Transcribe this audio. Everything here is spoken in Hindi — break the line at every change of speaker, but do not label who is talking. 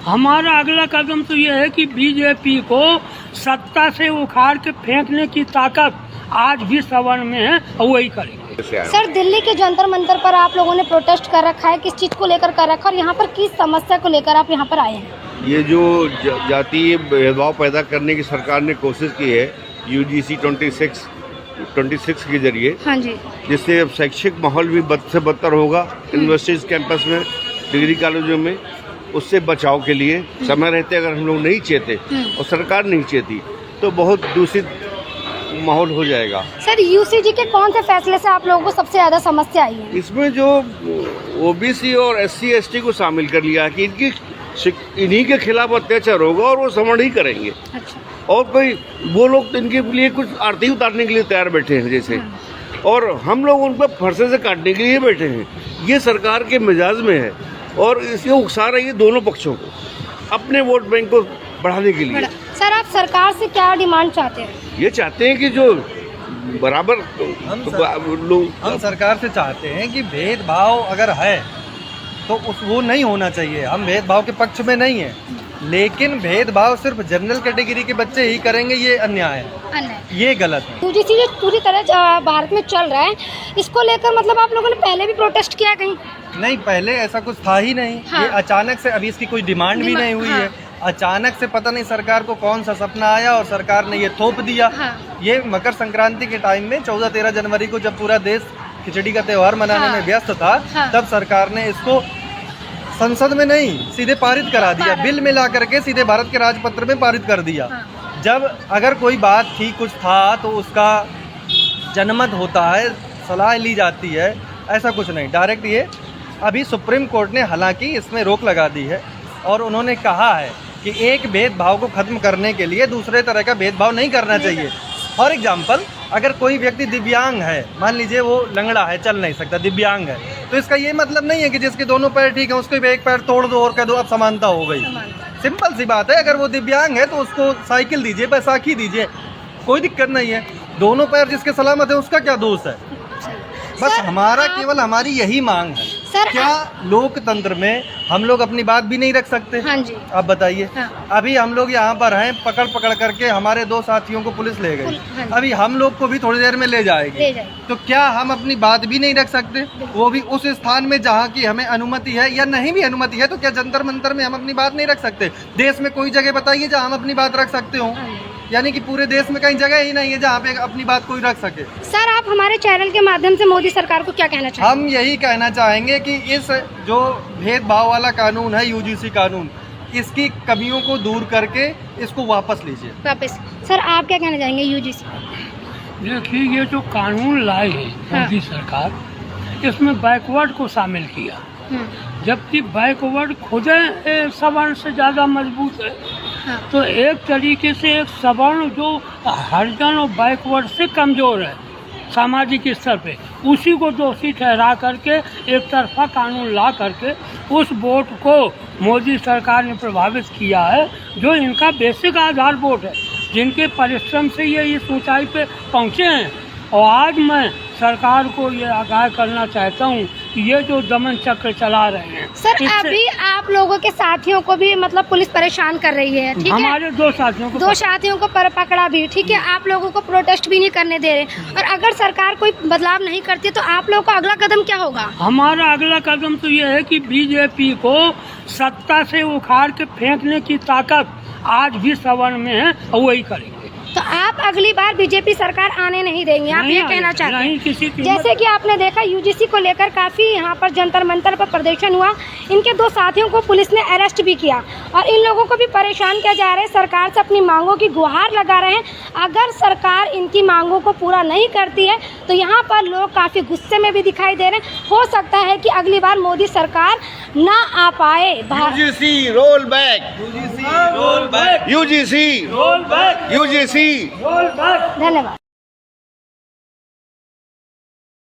हमारा अगला कदम तो ये है कि बीजेपी को सत्ता से उखाड़ के फेंकने की ताकत आज भी सवर्ण में है और वही करेंगे।
सर, दिल्ली के जंतर मंतर पर आप लोगों ने प्रोटेस्ट कर रखा है, किस चीज को लेकर कर रखा है और यहाँ पर किस समस्या को लेकर आप यहाँ पर आए हैं?
ये जो जातीय भेदभाव पैदा करने की सरकार ने कोशिश की है UGC 26 के जरिए,
हाँ जी,
जिससे अब शैक्षिक माहौल भी बद से बदतर होगा यूनिवर्सिटीज कैंपस में, डिग्री कॉलेजों में। उससे बचाव के लिए समय रहते अगर हम लोग नहीं चेते और सरकार नहीं चेती तो बहुत दूषित माहौल हो जाएगा।
सर, UCG के कौन से फैसले से आप लोगों को सबसे ज्यादा समस्या आई है?
इसमें जो OBC और SC/ST को शामिल कर लिया कि इन्हीं के खिलाफ अत्याचार होगा और वो समण ही करेंगे।
अच्छा।
और कोई वो लोग इनके लिए कुछ आरती उतारने के लिए तैयार बैठे हैं जैसे, और हम लोग उन पर फरसे से काटने के लिए बैठे हैं। ये सरकार के मिजाज में है और इसे उकसा रही है दोनों पक्षों को अपने वोट बैंक को बढ़ाने के लिए।
सर, आप सरकार से क्या डिमांड चाहते हैं?
ये चाहते हैं कि जो बराबर
हम सरकार से चाहते हैं कि भेदभाव अगर है तो वो नहीं होना चाहिए। हम भेदभाव के पक्ष में नहीं है, लेकिन भेदभाव सिर्फ जनरल कैटेगरी के बच्चे ही करेंगे, ये अन्याय है, ये गलत है।
UGC जो पूरी तरह भारत में चल रहा है, इसको लेकर मतलब आप लोगों ने पहले भी प्रोटेस्ट किया कहीं?
नहीं, पहले ऐसा कुछ था ही नहीं।
हाँ।
ये अचानक से, अभी इसकी कोई डिमांड भी नहीं हुई है, अचानक से पता नहीं सरकार को कौन सा सपना आया और सरकार ने ये थोप दिया।
हाँ।
ये मकर संक्रांति के टाइम में 14-13 जनवरी को जब पूरा देश खिचड़ी का त्योहार मनाने में व्यस्त था, तब सरकार ने इसको संसद में नहीं सीधे पारित करा दिया, बिल में ला करके सीधे भारत के राजपत्र में पारित कर दिया। जब अगर कोई बात थी, कुछ था, तो उसका जनमत होता है, सलाह ली जाती है, ऐसा कुछ नहीं डायरेक्ट। ये अभी सुप्रीम कोर्ट ने हालांकि इसमें रोक लगा दी है और उन्होंने कहा है कि एक भेदभाव को खत्म करने के लिए दूसरे तरह का भेदभाव नहीं करना चाहिए। फॉर एग्जाम्पल, अगर कोई व्यक्ति दिव्यांग है, मान लीजिए वो लंगड़ा है, चल नहीं सकता, दिव्यांग है, तो इसका ये मतलब नहीं है कि जिसके दोनों पैर ठीक है उसको एक पैर तोड़ दो और कह दो अब समानता हो गई। सिंपल सी बात है, अगर वो दिव्यांग है तो उसको साइकिल दीजिए, बैसाखी दीजिए, कोई दिक्कत नहीं है। दोनों पैर जिसके सलामत है उसका क्या दोष है? बस हमारा केवल हमारी यही मांग है।
सर,
क्या लोकतंत्र में हम लोग अपनी बात भी नहीं रख सकते?
हाँ जी।
आप बताइए।
हाँ।
अभी हम लोग यहाँ पर हैं, पकड़ करके हमारे 2 साथियों को पुलिस ले गई।
हाँ।
अभी हम लोग को भी थोड़ी देर में ले जाएगी। तो क्या हम अपनी बात भी नहीं रख सकते? वो भी उस स्थान में जहाँ की हमें अनुमति है या नहीं भी अनुमति है, तो क्या जंतर मंतर में हम अपनी बात नहीं रख सकते? देश में कोई जगह बताइए जहाँ हम अपनी बात रख सकते हो? यानी कि पूरे देश में कहीं जगह ही नहीं है जहाँ पे अपनी बात कोई रख सके।
सर, आप हमारे चैनल के माध्यम से मोदी सरकार को क्या कहना चाहेंगे?
हम यही कहना चाहेंगे कि इस जो भेदभाव वाला कानून है, UGC कानून, इसकी कमियों को दूर करके इसको वापस लीजिए।
वापस। सर, आप क्या कहना चाहेंगे UGC?
देखिए, ये जो कानून लाई है मोदी सरकार, इसमें बैकवर्ड को शामिल किया, जबकि बैकवर्ड खुद सवर्ण से ज़्यादा मजबूत है। तो एक तरीके से एक सवर्ण जो हरिजन और बैकवर्ड से कमज़ोर है सामाजिक स्तर पे, उसी को दोषी ठहरा करके एक तरफा कानून ला करके उस वोट को मोदी सरकार ने प्रभावित किया है, जो इनका बेसिक आधार वोट है, जिनके परिश्रम से ये इस ऊंचाई पे पहुँचे हैं। और आज मैं सरकार को ये आगाह करना चाहता हूँ कि ये जो दमन चक्र चला रहे हैं
सर, अभी आप लोगों के साथियों को भी मतलब पुलिस परेशान कर रही है, ठीक है?
हमारे 2 साथियों को
पकड़ा भी, ठीक है? आप लोगों को प्रोटेस्ट भी नहीं करने दे रहे, और अगर सरकार कोई बदलाव नहीं करती तो आप लोगों का अगला कदम क्या होगा?
हमारा अगला कदम तो ये है कि बीजेपी को सत्ता से उखाड़ के फेंकने की ताकत आज भी सवर्ण में है और वही करेंगे।
तो आप अगली बार बीजेपी सरकार आने नहीं देंगे, आप ये कहना चाहते हैं? जैसे कि आपने देखा UGC को लेकर काफी यहाँ पर जंतर मंतर पर प्रदर्शन हुआ, इनके 2 साथियों को पुलिस ने अरेस्ट भी किया और इन लोगों को भी परेशान किया जा रहा है। सरकार से अपनी मांगों की गुहार लगा रहे हैं। अगर सरकार इनकी मांगों को पूरा नहीं करती है तो यहाँ पर लोग काफी गुस्से में भी दिखाई दे रहे हैं। हो सकता है कि अगली बार मोदी सरकार ना आ पाए।
UGC roll back, UGC roll back, UGC
roll back,
UGC।
धन्यवाद।